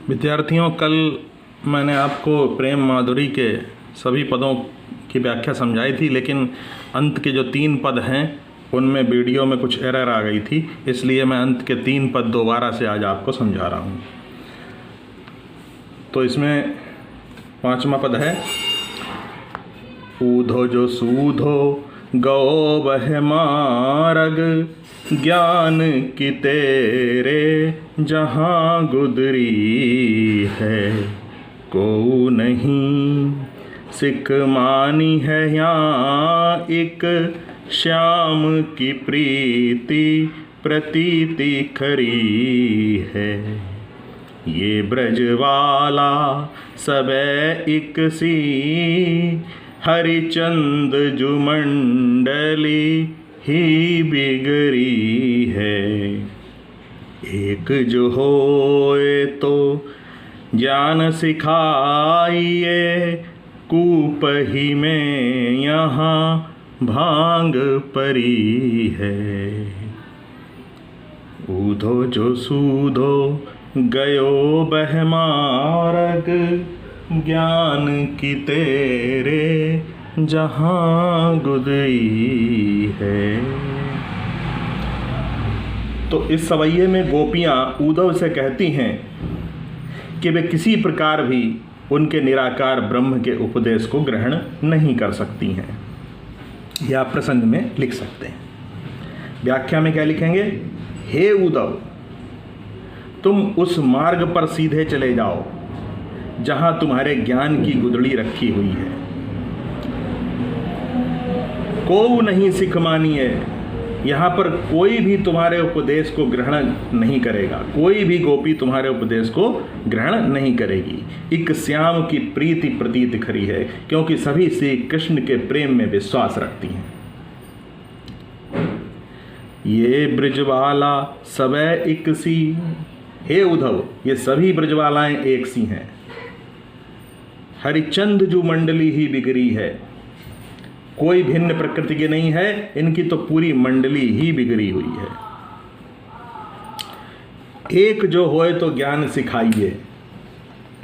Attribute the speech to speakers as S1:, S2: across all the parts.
S1: विद्यार्थियों, कल मैंने आपको प्रेम माधुरी के सभी पदों की व्याख्या समझाई थी, लेकिन अंत के जो 3 पद हैं उनमें वीडियो में कुछ एरर आ गई थी, इसलिए मैं अंत के 3 पद दोबारा से आज आपको समझा रहा हूँ। तो इसमें 5वां पद है, ऊधो जो सूधो गो बह मारग, ज्ञान की तेरे जहाँ गुदरी है, को नहीं सिख मानी है यहाँ एक, श्याम की प्रीति प्रतीति खरी है। ये ब्रजवाला सबे एक सी, हरिचंद जुमंडली ही बिगड़ी है। एक जो होए तो ज्ञान सिखाइए, कूप ही में यहाँ भांग परी है। ऊधो जो सूधो गयो बह मारग, ज्ञान की तेरे जहाँ गुदरी है। तो इस सवैये में गोपियाँ उद्धव से कहती हैं कि वे किसी प्रकार भी उनके निराकार ब्रह्म के उपदेश को ग्रहण नहीं कर सकती हैं। यह आप प्रसंग में लिख सकते हैं। व्याख्या में क्या लिखेंगे? हे उद्धव, तुम उस मार्ग पर सीधे चले जाओ जहां तुम्हारे ज्ञान की गुदड़ी रखी हुई है। को नहीं सिख मानिए, यहाँ पर कोई भी तुम्हारे उपदेश को ग्रहण नहीं करेगा, कोई भी गोपी तुम्हारे उपदेश को ग्रहण नहीं करेगी। एक श्याम की प्रीति प्रतीत खरी है, क्योंकि सभी श्री कृष्ण के प्रेम में विश्वास रखती हैं। ये ब्रजवाला सबे एक सी, हे उद्धव, ये सभी ब्रजवालाएं एक सी हैं। हरिचंद जो मंडली ही बिगड़ी है, कोई भिन्न प्रकृति की नहीं है, इनकी तो पूरी मंडली ही बिगड़ी हुई है। एक जो होए तो ज्ञान सिखाइए,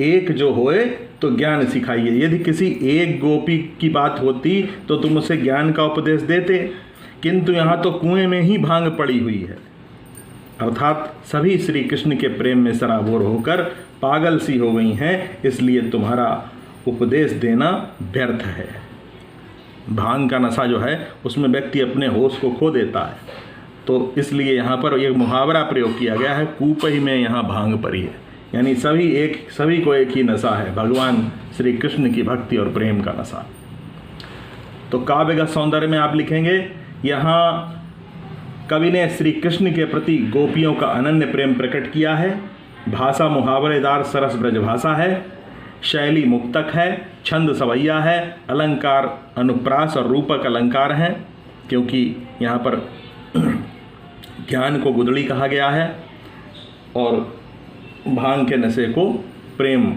S1: एक जो होए तो ज्ञान सिखाइए। यदि किसी एक गोपी की बात होती तो तुम उसे ज्ञान का उपदेश देते, किंतु यहाँ तो कुएं में ही भांग पड़ी हुई है, अर्थात सभी श्री कृष्ण के प्रेम में सराबोर होकर पागल सी हो गई हैं, इसलिए तुम्हारा उपदेश देना व्यर्थ है। भांग का नशा जो है उसमें व्यक्ति अपने होश को खो देता है, तो इसलिए यहाँ पर एक मुहावरा प्रयोग किया गया है, कूप ही में यहाँ भांग पड़ी है, यानी सभी को एक ही नशा है, भगवान श्री कृष्ण की भक्ति और प्रेम का नशा। तो काव्य का सौंदर्य में आप लिखेंगे, यहाँ कवि ने श्री कृष्ण के प्रति गोपियों का अनन्य प्रेम प्रकट किया है। भाषा मुहावरेदार सरस ब्रज भाषा है, शैली मुक्तक है, छंद सवैया है, अलंकार अनुप्रास और रूपक अलंकार हैं, क्योंकि यहाँ पर ज्ञान को गुदड़ी कहा गया है और भांग के नशे को प्रेम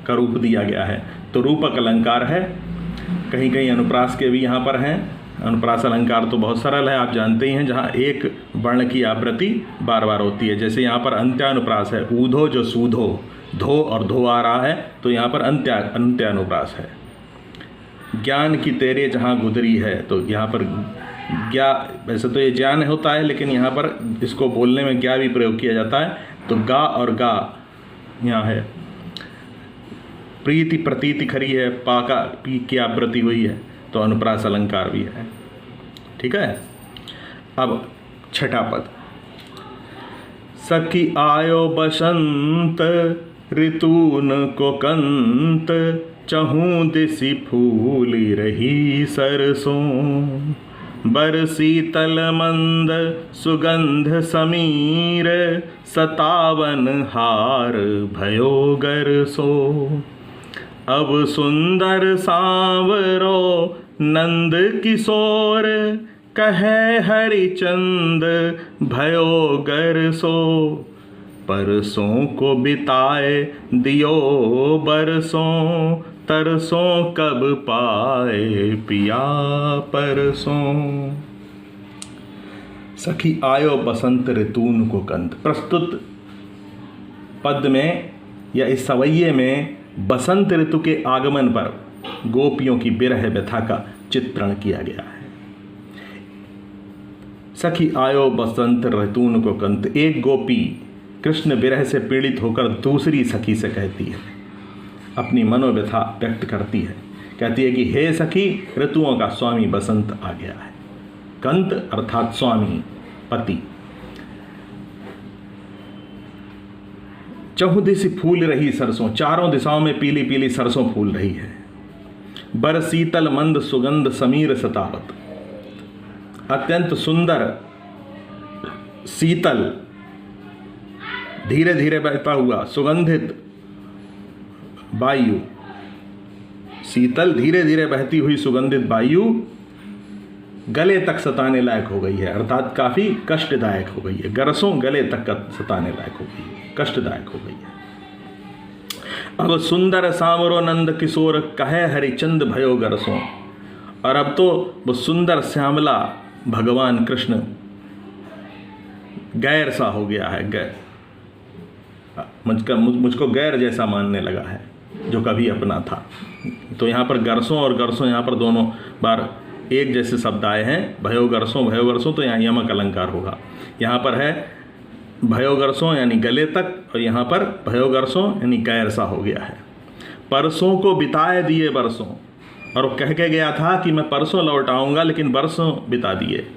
S1: का रूप दिया गया है, तो रूपक अलंकार है। कहीं कहीं अनुप्रास के भी यहाँ पर हैं। अनुप्रास अलंकार तो बहुत सरल है, आप जानते ही हैं, जहाँ एक वर्ण की आवृत्ति बार बार होती है। जैसे यहाँ पर अंत्यानुप्रास है, ऊधो जो सूधो, धो और धो आ रहा है, तो यहाँ पर अंत्यानुप्रास है। ज्ञान की तेरे जहाँ गुदरी है, तो यहाँ पर ज्ञा, वैसे तो ये ज्ञान होता है, लेकिन यहाँ पर इसको बोलने में ज्ञा भी प्रयोग किया जाता है, तो गा और गा यहाँ है। प्रीति प्रतीति खरी है, पाका पी की आवृत्ति हुई है, तो अनुप्रास अलंकार भी है। ठीक है। अब 6ठा पद, सखी आयो बसंत ऋतून को कंत, चहूँ दिसी फूली रही सरसों, बरसीतल मंद सुगंध समीर, सतावन हार भयो गरसो, अब सुंदर सांवरो नंद किशोर, कहे हरिचंद भयो गरसो, परसों को बिताए दियो बरसों, तरसों कब पाए पिया परसों। सखी आयो बसंत ऋतून को कंत। प्रस्तुत पद में या इस सवैये में बसंत ऋतु के आगमन पर गोपियों की विरह व्यथा का चित्रण किया गया है। सखी आयो बसंत ऋतून को कंत, एक गोपी कृष्ण विरह से पीड़ित होकर दूसरी सखी से कहती है, अपनी मनोव्यथा व्यक्त करती है, कहती है कि हे सखी, ऋतुओं का स्वामी बसंत आ गया है। कंत अर्थात स्वामी, पति। चहुदिश फूल रही सरसों, चारों दिशाओं में पीली पीली सरसों फूल रही है। बर शीतल मंद सुगंध समीर सतावत, अत्यंत सुंदर शीतल धीरे धीरे बहता हुआ सुगंधित वायु, शीतल धीरे धीरे बहती हुई सुगंधित वायु गले तक सताने लायक हो गई है, अर्थात काफी कष्टदायक हो गई है। गरसों गले तक सताने लायक हो गई है, कष्टदायक हो गई है। अब सुंदर सांवरो नंद किशोर कहे हरिचंद भयो गरसों, और अब तो वो सुंदर श्यामला भगवान कृष्ण गैर सा हो गया है, गैर मुझको गैर जैसा मानने लगा है जो कभी अपना था। तो यहाँ पर गरसों और गरसों, यहाँ पर दोनों बार एक जैसे शब्द आए हैं, भयो गरसों, तो यहाँ यमक अलंकार होगा। यहाँ पर है भयो गरसों यानी गले तक, और यहाँ पर भयो गरसों यानी गैर सा हो गया है। परसों को बिताए दिए बरसों, और वो कह के गया था कि मैं परसों लौट आऊँगा, लेकिन बरसों बिता दिए।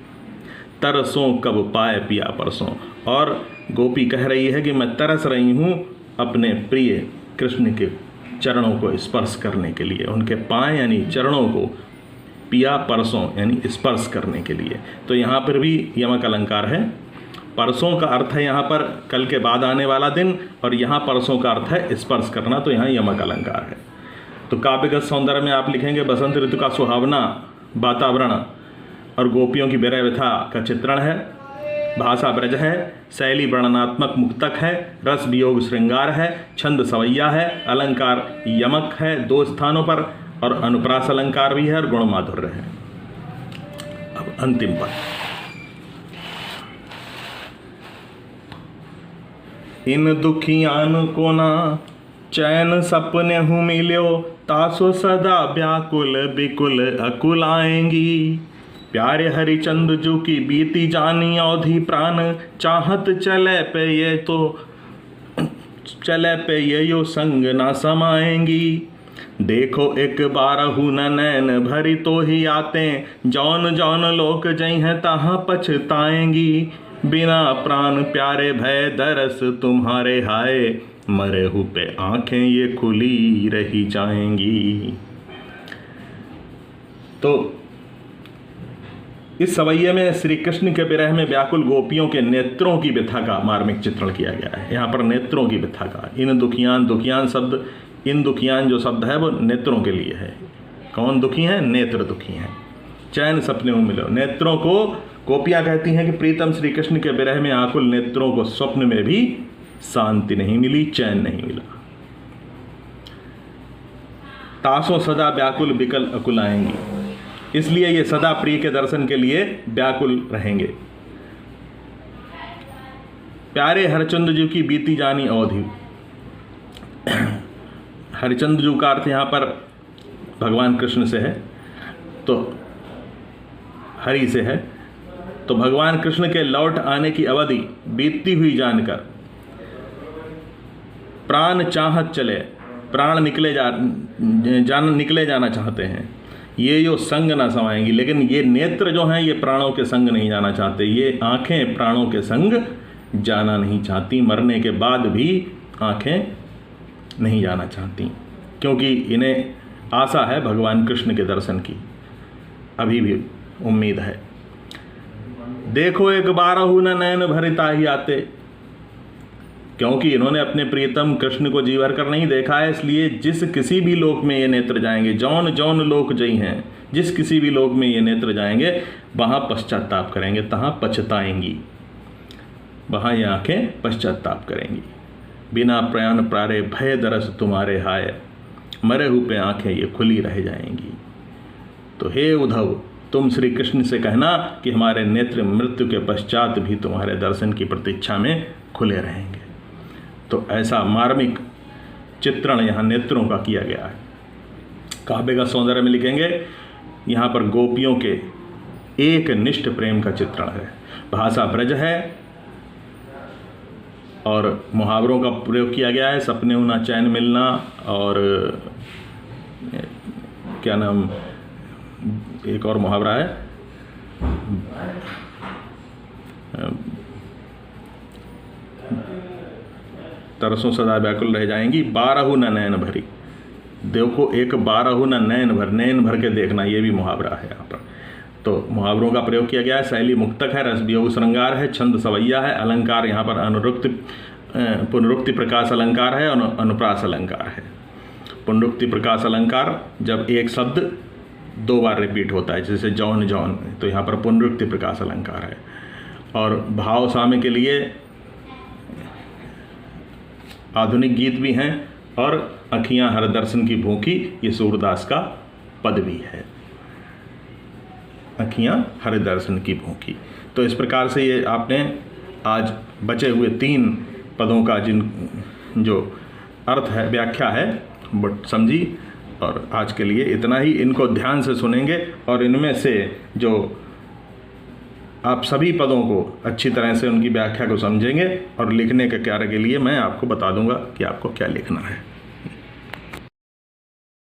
S1: तरसों कब पाए पिया परसों, और गोपी कह रही है कि मैं तरस रही हूँ अपने प्रिय कृष्ण के चरणों को स्पर्श करने के लिए, उनके पाए यानी चरणों को, पिया परसों यानी स्पर्श करने के लिए। तो यहाँ पर भी यमक अलंकार है। परसों का अर्थ है यहाँ पर कल के बाद आने वाला दिन, और यहाँ परसों का अर्थ है स्पर्श करना, तो यहाँ यमक अलंकार है। तो काव्यगत सौंदर्य में आप लिखेंगे बसंत ऋतु का सुहावना वातावरण और गोपियों की विरह व्यथा का चित्रण है। भाषा ब्रज है, शैली वर्णनात्मक मुक्तक है, रस वियोग श्रृंगार है, छंद सवैया है, अलंकार यमक है 2 स्थानों पर, और अनुप्रास अलंकार भी है, और गुण माधुर्य है। अब अंतिम पद, इन दुखियान को ना चैन सपने हूँ मिल्यो, तासो सदा व्याकुल बिकुल अकुल आएंगी। प्यारे हरिचंद जू की बीती जानी अवधि प्राण, चाहत चले पे ये तो चले पे ये यो संग ना समाएंगी। देखो एक बार न नैन भरी तो ही आते, जौन जौन लोक जई हैं तहाँ पछताएंगी। बिना प्राण प्यारे भय दरस तुम्हारे हाय, मरे हु पे आंखें ये खुली रही जाएंगी। तो इस सवैये में श्री कृष्ण के विरह में व्याकुल गोपियों के नेत्रों की व्यथा का मार्मिक चित्रण किया गया है। यहाँ पर नेत्रों की व्यथा का, इन दुखियान, दुखियान शब्द, इन दुखियान जो शब्द है वो नेत्रों के लिए है। कौन दुखी हैं? नेत्र दुखी हैं। चैन सपने में मिलो, नेत्रों को गोपियाँ कहती हैं कि प्रीतम श्री कृष्ण के विरह में आकुल नेत्रों को स्वप्न में भी शांति नहीं मिली, चैन नहीं मिला। तासों सदा व्याकुल बिकल अकुल आएंगी, इसलिए ये सदा प्रिय के दर्शन के लिए व्याकुल रहेंगे। प्यारे हरिचंद्र जी की बीती जानी अवधि, हरिचंद्र जी का अर्थ यहाँ पर भगवान कृष्ण से है, तो हरि से है, तो भगवान कृष्ण के लौट आने की अवधि बीतती हुई जानकर प्राण चाहत चले, प्राण निकले जाना चाहते हैं। ये जो संग ना समाएंगी, लेकिन ये नेत्र जो हैं ये प्राणों के संग नहीं जाना चाहते, ये आंखें प्राणों के संग जाना नहीं चाहती, मरने के बाद भी आंखें नहीं जाना चाहती, क्योंकि इन्हें आशा है भगवान कृष्ण के दर्शन की, अभी भी उम्मीद है। देखो एक बारहु न नैन भरिता ही आते, क्योंकि इन्होंने अपने प्रियतम कृष्ण को जी भर कर नहीं देखा है, इसलिए जिस किसी भी लोक में ये नेत्र जाएंगे, जौन जौन लोक जई हैं, जिस किसी भी लोक में ये नेत्र जाएंगे वहाँ पश्चाताप करेंगे, तहाँ पछताएंगी, वहाँ ये आंखें पश्चाताप करेंगी। बिना प्राण प्रारे भय दरस तुम्हारे हाय, मरे हुए पे आंखें ये खुली रह जाएंगी। तो हे उद्धव, तुम श्री कृष्ण से कहना कि हमारे नेत्र मृत्यु के पश्चात भी तुम्हारे दर्शन की प्रतीक्षा में खुले रहेंगे। तो ऐसा मार्मिक चित्रण यहाँ नेत्रों का किया गया है। काव्य का सौंदर्य में लिखेंगे यहाँ पर गोपियों के एक निष्ठ प्रेम का चित्रण है। भाषा ब्रज है और मुहावरों का प्रयोग किया गया है। सपने उना चैन मिलना और क्या नाम, एक और मुहावरा है, तरसों सदा व्याकुल रह जाएंगी, बारहु न नैन भरी। देखो, एक बारहु न नैन भर के देखना, ये भी मुहावरा है यहाँ पर। तो मुहावरों का प्रयोग किया गया है। शैली मुक्तक है, रस वियोग श्रृंगार है, छंद सवैया है, अलंकार यहाँ पर पुनरुक्ति प्रकाश अलंकार है और अनुप्रास अलंकार है। पुनरुक्ति प्रकाश अलंकार जब एक शब्द दो बार रिपीट होता है, जैसे जौन जौन, तो यहाँ पर पुनरुक्ति प्रकाश अलंकार है। और भाव साम्य के लिए आधुनिक गीत भी हैं और अखियाँ हर दर्शन की भूखी, ये सूरदास का पद भी है, अखियाँ हर दर्शन की भूखी। तो इस प्रकार से ये आपने आज बचे हुए 3 पदों का जो अर्थ है, व्याख्या है, बट समझी। और आज के लिए इतना ही। इनको ध्यान से सुनेंगे और इनमें से जो आप सभी पदों को अच्छी तरह से उनकी व्याख्या को समझेंगे और लिखने के कार्य के लिए मैं आपको बता दूंगा कि आपको क्या लिखना है।